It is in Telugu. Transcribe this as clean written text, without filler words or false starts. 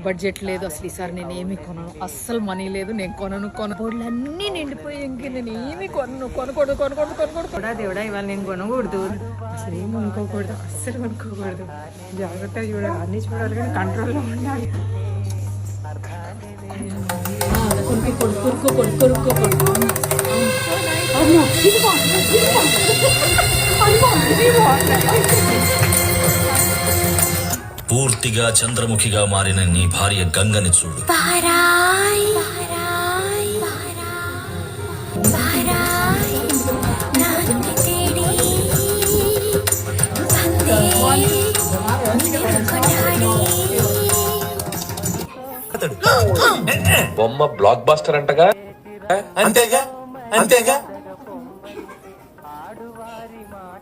బడ్జెట్ లేదు అసలు ఈసారి నేను ఏమి కొనను, అస్సలు మనీ లేదు, నేను కొనబోర్డులు అన్నీ నిండిపోయి ఇంక నేను ఏమి కొనకూడదు దేవుడా, ఇవాళ నేను కొనకూడదు, అసలు ఏం కొనుక్కోకూడదు, అస్సలు కొనుక్కోకూడదు, జాగ్రత్తగా చూడాలి, అన్నీ చూడాలి కానీ కంట్రోల్లో ఉండాలి. పూర్తిగా చంద్రముఖిగా మారిన నీ భార్య గంగని చూడు. బొమ్మ బ్లాక్ బస్టర్ అంటగా. అంతేగా అంతేగా